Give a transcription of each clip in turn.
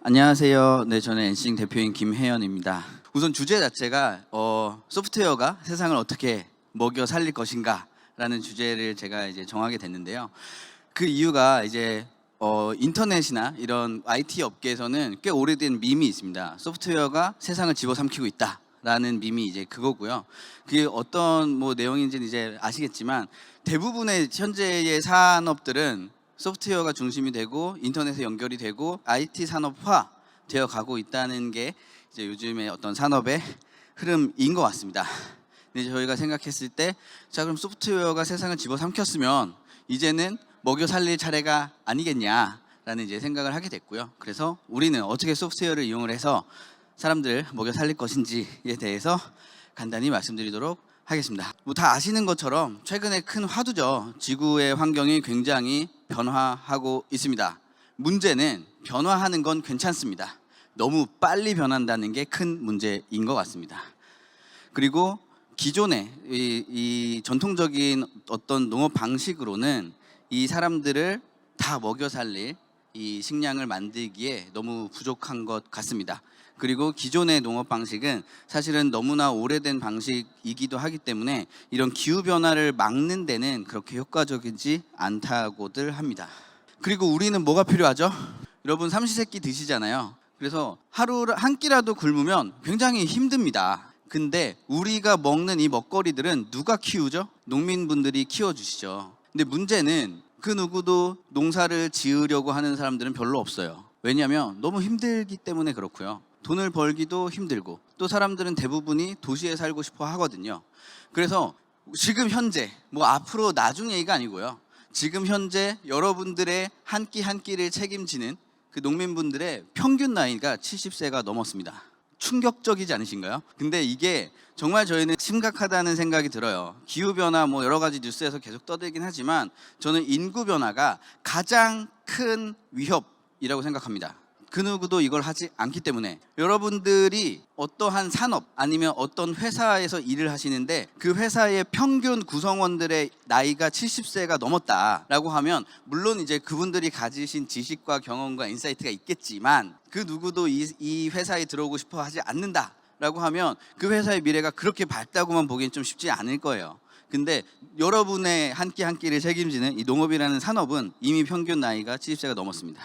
안녕하세요. 네, 저는 엔싱 대표인 김혜연입니다. 우선 주제 자체가 소프트웨어가 세상을 어떻게 먹여 살릴 것인가라는 주제를 제가 이제 정하게 됐는데요. 그 이유가 이제 인터넷이나 이런 IT 업계에서는 꽤 오래된 밈이 있습니다. 소프트웨어가 세상을 집어삼키고 있다라는 밈이 이제 그거고요. 그게 어떤 뭐 내용인지는 이제 아시겠지만 대부분의 현재의 산업들은 소프트웨어가 중심이 되고 인터넷에 연결이 되고 IT 산업화 되어 가고 있다는 게 이제 요즘의 어떤 산업의 흐름인 것 같습니다. 근데 저희가 생각했을 때, 자 그럼 소프트웨어가 세상을 집어삼켰으면 이제는 먹여 살릴 차례가 아니겠냐라는 이제 생각을 하게 됐고요. 그래서 우리는 어떻게 소프트웨어를 이용을 해서 사람들을 먹여 살릴 것인지에 대해서 간단히 말씀드리도록 하겠습니다. 뭐 다 아시는 것처럼 최근에 큰 화두죠. 지구의 환경이 굉장히 변화하고 있습니다. 문제는 변화하는 건 괜찮습니다. 너무 빨리 변한다는 게 큰 문제인 것 같습니다. 그리고 기존의 이 전통적인 어떤 농업 방식으로는 이 사람들을 다 먹여 살릴 이 식량을 만들기에 너무 부족한 것 같습니다. 그리고 기존의 농업 방식은 사실은 너무나 오래된 방식이기도 하기 때문에 이런 기후 변화를 막는 데는 그렇게 효과적이지 않다고들 합니다. 그리고 우리는 뭐가 필요하죠? 여러분 삼시세끼 드시잖아요. 그래서 하루 한 끼라도 굶으면 굉장히 힘듭니다. 근데 우리가 먹는 이 먹거리들은 누가 키우죠? 농민분들이 키워주시죠. 근데 문제는 그 누구도 농사를 지으려고 하는 사람들은 별로 없어요. 왜냐하면 너무 힘들기 때문에 그렇고요. 돈을 벌기도 힘들고 또 사람들은 대부분이 도시에 살고 싶어 하거든요. 그래서 지금 현재 뭐 앞으로 나중 얘기가 아니고요. 지금 현재 여러분들의 한 끼 한 끼를 책임지는 그 농민분들의 평균 나이가 70세가 넘었습니다. 충격적이지 않으신가요? 근데 이게 정말 저희는 심각하다는 생각이 들어요. 기후변화 뭐 여러 가지 뉴스에서 계속 떠들긴 하지만 저는 인구 변화가 가장 큰 위협이라고 생각합니다. 그 누구도 이걸 하지 않기 때문에 여러분들이 어떠한 산업 아니면 어떤 회사에서 일을 하시는데 그 회사의 평균 구성원들의 나이가 70세가 넘었다라고 하면 물론 이제 그분들이 가지신 지식과 경험과 인사이트가 있겠지만 그 누구도 이 회사에 들어오고 싶어 하지 않는다라고 하면 그 회사의 미래가 그렇게 밝다고만 보기엔 좀 쉽지 않을 거예요. 근데 여러분의 한 끼 한 끼를 책임지는 이 농업이라는 산업은 이미 평균 나이가 70세가 넘었습니다.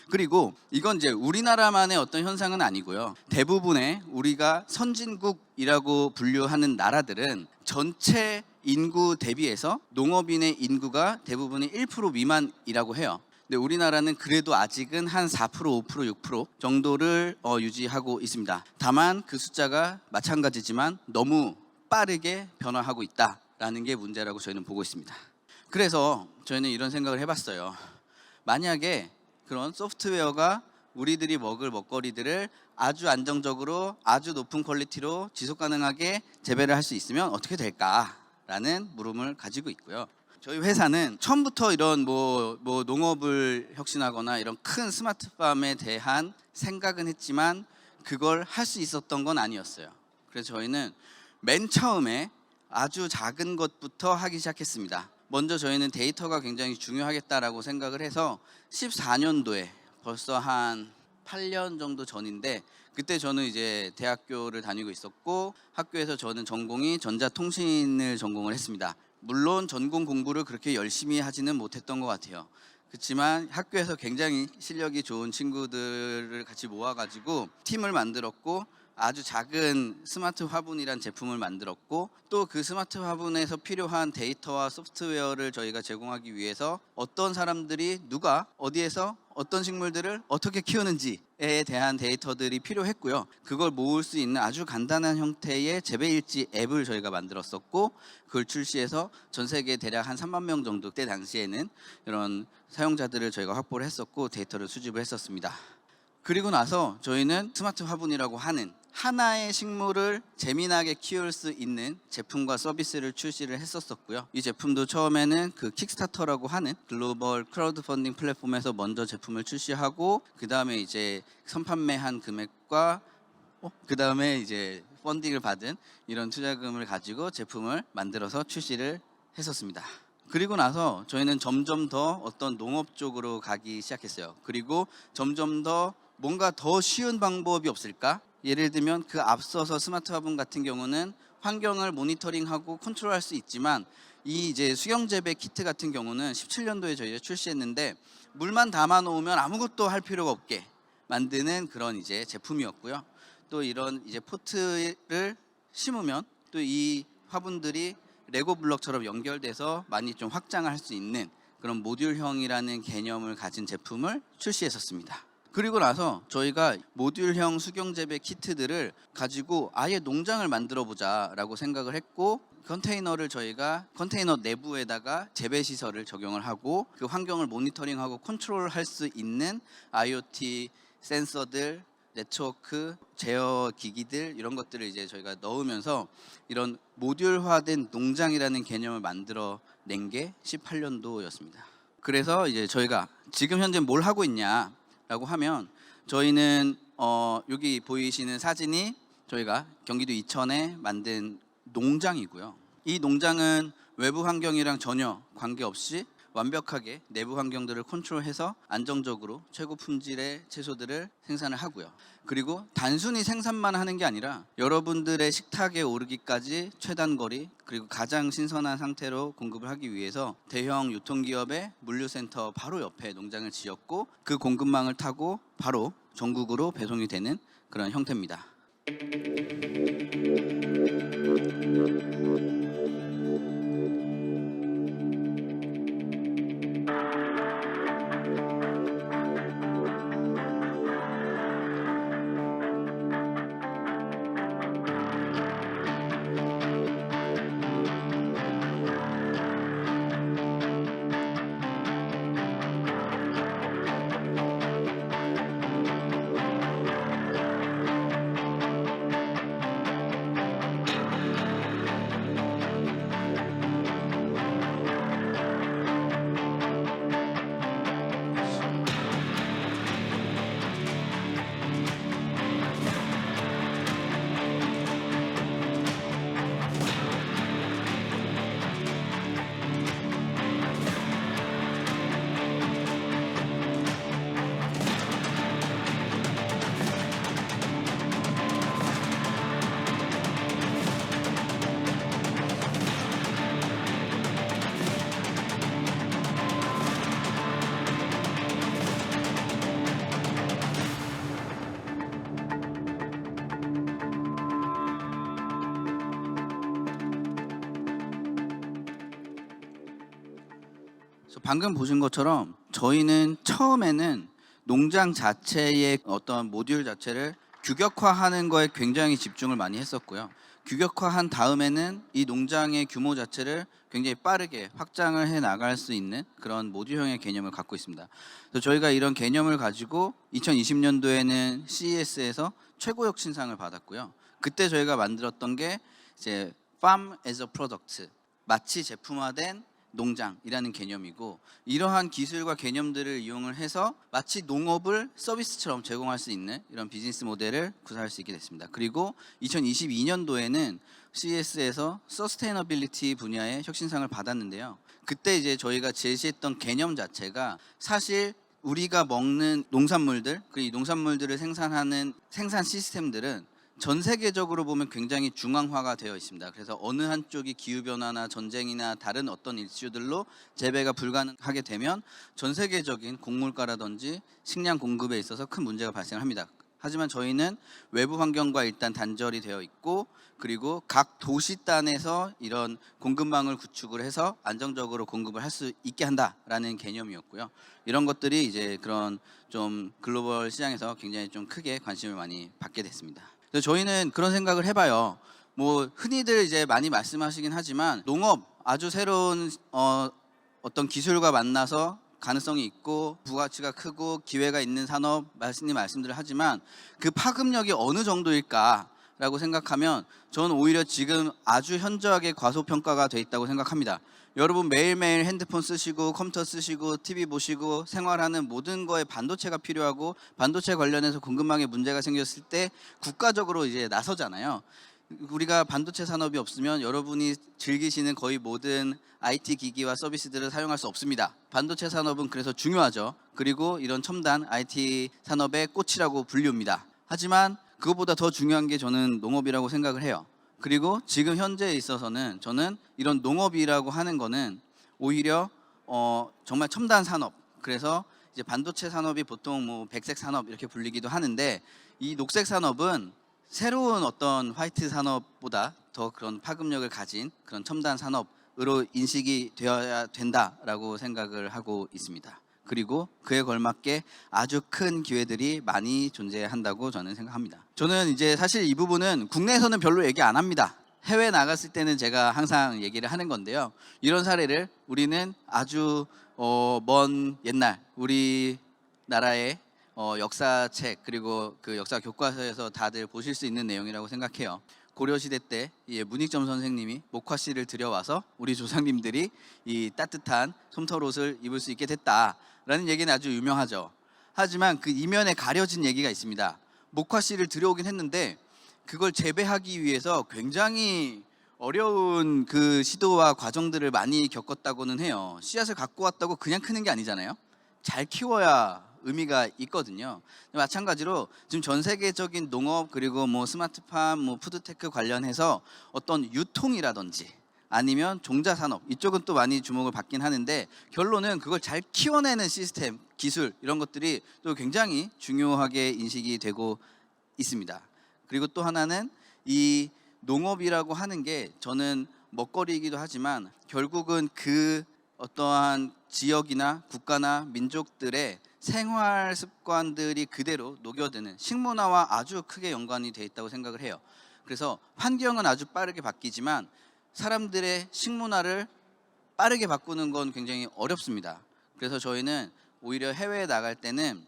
그리고 이건 이제 우리나라만의 어떤 현상은 아니고요. 대부분의 우리가 선진국이라고 분류하는 나라들은 전체 인구 대비해서 농업인의 인구가 대부분이 1% 미만이라고 해요. 근데 우리나라는 그래도 아직은 한 4%, 5%, 6% 정도를 유지하고 있습니다. 다만 그 숫자가 마찬가지지만 너무 빠르게 변화하고 있다라는 게 문제라고 저희는 보고 있습니다. 그래서 저희는 이런 생각을 해봤어요. 만약에 그런 소프트웨어가 우리들이 먹을 먹거리들을 아주 안정적으로 아주 높은 퀄리티로 지속 가능하게 재배를 할 수 있으면 어떻게 될까라는 물음을 가지고 있고요. 저희 회사는 처음부터 이런 뭐 농업을 혁신하거나 이런 큰 스마트팜에 대한 생각은 했지만 그걸 할 수 있었던 건 아니었어요. 그래서 저희는 맨 처음에 아주 작은 것부터 하기 시작했습니다. 먼저 저희는 데이터가 굉장히 중요하겠다라고 생각을 해서 14년도에 벌써 한 8년 정도 전인데 그때 저는 이제 대학교를 다니고 있었고 학교에서 저는 전공이 전자통신을 전공을 했습니다. 물론 전공 공부를 그렇게 열심히 하지는 못했던 것 같아요. 그렇지만 학교에서 굉장히 실력이 좋은 친구들을 같이 모아가지고 팀을 만들었고 아주 작은 스마트 화분이란 제품을 만들었고 또 그 스마트 화분에서 필요한 데이터와 소프트웨어를 저희가 제공하기 위해서 어떤 사람들이 누가 어디에서 어떤 식물들을 어떻게 키우는지에 대한 데이터들이 필요했고요. 그걸 모을 수 있는 아주 간단한 형태의 재배일지 앱을 저희가 만들었었고 그걸 출시해서 전 세계 대략 한 3만 명 정도 때 당시에는 이런 사용자들을 저희가 확보를 했었고 데이터를 수집을 했었습니다. 그리고 나서 저희는 스마트 화분이라고 하는 하나의 식물을 재미나게 키울 수 있는 제품과 서비스를 출시를 했었고요. 이 제품도 처음에는 그 킥스타터라고 하는 글로벌 크라우드 펀딩 플랫폼에서 먼저 제품을 출시하고 그 다음에 이제 선판매한 금액과 그 다음에 이제 펀딩을 받은 이런 투자금을 가지고 제품을 만들어서 출시를 했었습니다. 그리고 나서 저희는 점점 더 어떤 농업 쪽으로 가기 시작했어요. 그리고 점점 더 뭔가 더 쉬운 방법이 없을까? 예를 들면 그 앞서서 스마트 화분 같은 경우는 환경을 모니터링하고 컨트롤할 수 있지만 이 이제 수경 재배 키트 같은 경우는 17년도에 저희가 출시했는데 물만 담아 놓으면 아무것도 할 필요가 없게 만드는 그런 이제 제품이었고요. 또 이런 이제 포트를 심으면 또 이 화분들이 레고 블럭처럼 연결돼서 많이 좀 확장을 할 수 있는 그런 모듈형이라는 개념을 가진 제품을 출시했었습니다. 그리고 나서 저희가 모듈형 수경 재배 키트들을 가지고 아예 농장을 만들어 보자라고 생각을 했고, 컨테이너를 저희가 컨테이너 내부에다가 재배 시설을 적용을 하고 그 환경을 모니터링하고 컨트롤할 수 있는 IoT 센서들, 네트워크, 제어 기기들 이런 것들을 이제 저희가 넣으면서 이런 모듈화된 농장이라는 개념을 만들어 낸 게 18년도였습니다. 그래서 이제 저희가 지금 현재 뭘 하고 있냐라고 하면 저희는 여기 보이시는 사진이 저희가 경기도 이천에 만든 농장이고요. 이 농장은 외부 환경이랑 전혀 관계없이 완벽하게 내부 환경들을 컨트롤해서 안정적으로 최고 품질의 채소들을 생산을 하고요. 그리고 단순히 생산만 하는 게 아니라 여러분들의 식탁에 오르기까지 최단 거리 그리고 가장 신선한 상태로 공급을 하기 위해서 대형 유통기업의 물류센터 바로 옆에 농장을 지었고 그 공급망을 타고 바로 전국으로 배송이 되는 그런 형태입니다. 방금 보신 것처럼 저희는 처음에는 농장 자체의 어떤 모듈 자체를 규격화하는 거에 굉장히 집중을 많이 했었고요. 규격화한 다음에는 이 농장의 규모 자체를 굉장히 빠르게 확장을 해 나갈 수 있는 그런 모듈형의 개념을 갖고 있습니다. 그래서 저희가 이런 개념을 가지고 2020년도에는 CES에서 최고 혁신상을 받았고요. 그때 저희가 만들었던 게 이제 Farm as a Product, 마치 제품화된 농장이라는 개념이고, 이러한 기술과 개념들을 이용을 해서 마치 농업을 서비스처럼 제공할 수 있는 이런 비즈니스 모델을 구사할 수 있게 됐습니다. 그리고 2022년도에는 CES에서 서스테이너빌리티 분야의 혁신상을 받았는데요. 그때 이제 저희가 제시했던 개념 자체가 사실 우리가 먹는 농산물들, 그 이 농산물들을 생산하는 생산 시스템들은 전 세계적으로 보면 굉장히 중앙화가 되어 있습니다. 그래서 어느 한쪽이 기후변화나 전쟁이나 다른 어떤 이슈들로 재배가 불가능하게 되면 전 세계적인 곡물가라든지 식량 공급에 있어서 큰 문제가 발생합니다. 하지만 저희는 외부 환경과 일단 단절이 되어 있고, 그리고 각 도시단에서 이런 공급망을 구축을 해서 안정적으로 공급을 할 수 있게 한다라는 개념이었고요. 이런 것들이 이제 그런 좀 글로벌 시장에서 굉장히 좀 크게 관심을 많이 받게 됐습니다. 그래서 저희는 그런 생각을 해봐요. 뭐 흔히들 이제 많이 말씀하시긴 하지만 농업 아주 새로운 어떤 기술과 만나서 가능성이 있고 부가치가 크고 기회가 있는 산업, 말씀님 말씀들을 하지만 그 파급력이 어느 정도일까라고 생각하면 저는 오히려 지금 아주 현저하게 과소평가가 돼 있다고 생각합니다. 여러분 매일매일 핸드폰 쓰시고 컴퓨터 쓰시고 TV 보시고 생활하는 모든 거에 반도체가 필요하고 반도체 관련해서 공급망에 문제가 생겼을 때 국가적으로 이제 나서잖아요. 우리가 반도체 산업이 없으면 여러분이 즐기시는 거의 모든 IT 기기와 서비스들을 사용할 수 없습니다. 반도체 산업은 그래서 중요하죠. 그리고 이런 첨단 IT 산업의 꽃이라고 불립니다. 하지만 그것보다 더 중요한 게 저는 농업이라고 생각을 해요. 그리고 지금 현재에 있어서는 저는 이런 농업이라고 하는 거는 오히려 정말 첨단 산업, 그래서 이제 반도체 산업이 보통 뭐 백색 산업 이렇게 불리기도 하는데, 이 녹색 산업은 새로운 어떤 화이트 산업보다 더 그런 파급력을 가진 그런 첨단 산업으로 인식이 되어야 된다라고 생각을 하고 있습니다. 그리고 그에 걸맞게 아주 큰 기회들이 많이 존재한다고 저는 생각합니다. 저는 이제 사실 이 부분은 국내에서는 별로 얘기 안 합니다. 해외 나갔을 때는 제가 항상 얘기를 하는 건데요. 이런 사례를 우리는 아주 먼 옛날 우리나라의 역사책, 그리고 그 역사 교과서에서 다들 보실 수 있는 내용이라고 생각해요. 고려시대 때 문익점 선생님이 목화씨를 들여와서 우리 조상님들이 이 따뜻한 솜털옷을 입을 수 있게 됐다라는 얘기는 아주 유명하죠. 하지만 그 이면에 가려진 얘기가 있습니다. 목화씨를 들여오긴 했는데 그걸 재배하기 위해서 굉장히 어려운 그 시도와 과정들을 많이 겪었다고는 해요. 씨앗을 갖고 왔다고 그냥 크는 게 아니잖아요. 잘 키워야 의미가 있거든요. 마찬가지로 지금 전 세계적인 농업, 그리고 뭐 스마트팜, 뭐 푸드테크 관련해서 어떤 유통이라든지 아니면 종자 산업, 이쪽은 또 많이 주목을 받긴 하는데, 결론은 그걸 잘 키워내는 시스템, 기술, 이런 것들이 또 굉장히 중요하게 인식이 되고 있습니다. 그리고 또 하나는 이 농업이라고 하는 게 저는 먹거리이기도 하지만 결국은 그 어떠한 지역이나 국가나 민족들의 생활 습관들이 그대로 녹여드는 식문화와 아주 크게 연관이 돼 있다고 생각을 해요. 그래서 환경은 아주 빠르게 바뀌지만 사람들의 식문화를 빠르게 바꾸는 건 굉장히 어렵습니다. 그래서 저희는 오히려 해외에 나갈 때는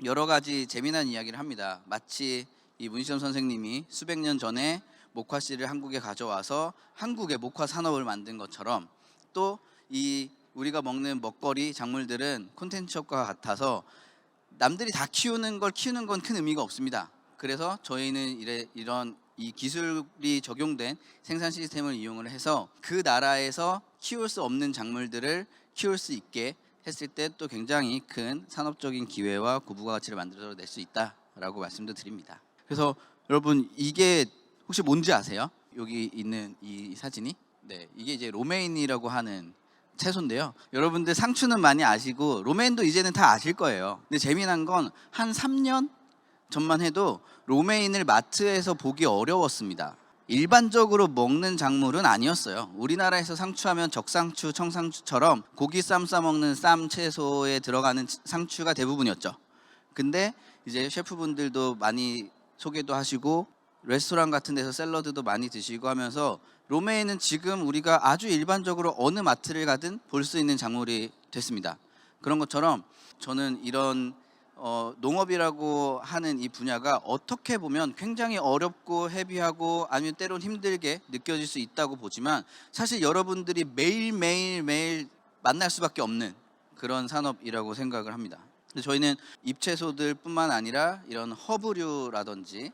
여러 가지 재미난 이야기를 합니다. 마치 이 문시점 선생님이 수백 년 전에 목화씨를 한국에 가져와서 한국의 목화 산업을 만든 것처럼, 또 이 우리가 먹는 먹거리 작물들은 콘텐츠업과 같아서 남들이 다 키우는 걸 키우는 건 큰 의미가 없습니다. 그래서 저희는 이런 이 기술이 적용된 생산 시스템을 이용을 해서 그 나라에서 키울 수 없는 작물들을 키울 수 있게 했을 때 또 굉장히 큰 산업적인 기회와 고부가가치를 만들어낼 수 있다라고 말씀도 드립니다. 그래서 여러분, 이게 혹시 뭔지 아세요? 여기 있는 이 사진이, 이게 이제 로메인이라고 하는 채소인데요. 여러분들 상추는 많이 아시고 로메인도 이제는 다 아실 거예요. 근데 재미난 건 한 3년 전만 해도 로메인을 마트에서 보기 어려웠습니다. 일반적으로 먹는 작물은 아니었어요. 우리나라에서 상추하면 적상추, 청상추처럼 고기 쌈 싸 먹는 쌈 채소에 들어가는 상추가 대부분이었죠. 근데 이제 셰프분들도 많이 소개도 하시고 레스토랑 같은 데서 샐러드도 많이 드시고 하면서 로메인은 지금 우리가 아주 일반적으로 어느 마트를 가든 볼 수 있는 작물이 됐습니다. 그런 것처럼 저는 이런 농업이라고 하는 이 분야가 어떻게 보면 굉장히 어렵고 헤비하고 아니면 때론 힘들게 느껴질 수 있다고 보지만, 사실 여러분들이 매일 만날 수밖에 없는 그런 산업이라고 생각을 합니다. 저희는 잎채소들 뿐만 아니라 이런 허브류라든지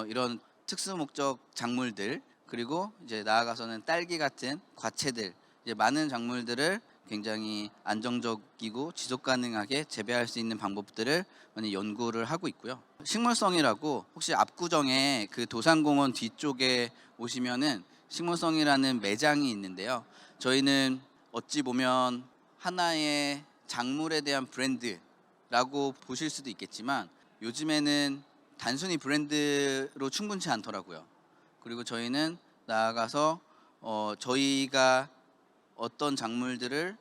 이런 특수 목적 작물들, 그리고 이제 나아가서는 딸기 같은 과채들, 이제 많은 작물들을 굉장히 안정적이고 지속 가능하게 재배할 수 있는 방법들을 많이 연구를 하고 있고요. 식물성이라고, 혹시 압구정에 그 도산공원 뒤쪽에 오시면은 식물성이라는 매장이 있는데요. 저희는 어찌 보면 하나의 작물에 대한 브랜드라고 보실 수도 있겠지만 요즘에는 단순히 브랜드로 충분치 않더라고요. 그리고 저희는 나아가서 저희가 어떤 작물들을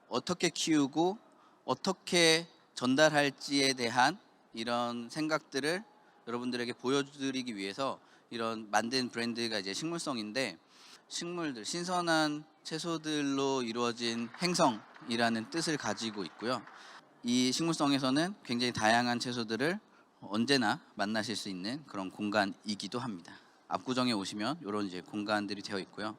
어떻게 키우고 어떻게 전달할지에 대한 이런 생각들을 여러분들에게 보여드리기 위해서 이런 만든 브랜드가 이제 식물성인데, 식물들, 신선한 채소들로 이루어진 행성이라는 뜻을 가지고 있고요. 이 식물성에서는 굉장히 다양한 채소들을 언제나 만나실 수 있는 그런 공간이기도 합니다. 압구정에 오시면 이런 이제 공간들이 되어 있고요.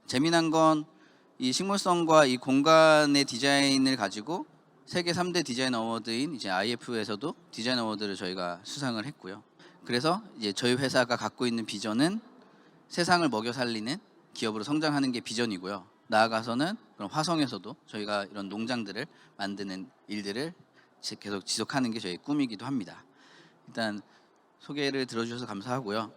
재미난 건 이 식물성과 이 공간의 디자인을 가지고 세계 3대 디자인 어워드인 이제 IF에서도 디자인 어워드를 저희가 수상을 했고요. 그래서 이제 저희 회사가 갖고 있는 비전은 세상을 먹여 살리는 기업으로 성장하는 게 비전이고요. 나아가서는 그런 화성에서도 저희가 이런 농장들을 만드는 일들을 계속 지속하는 게 저희 꿈이기도 합니다. 일단 소개를 들어주셔서 감사하고요.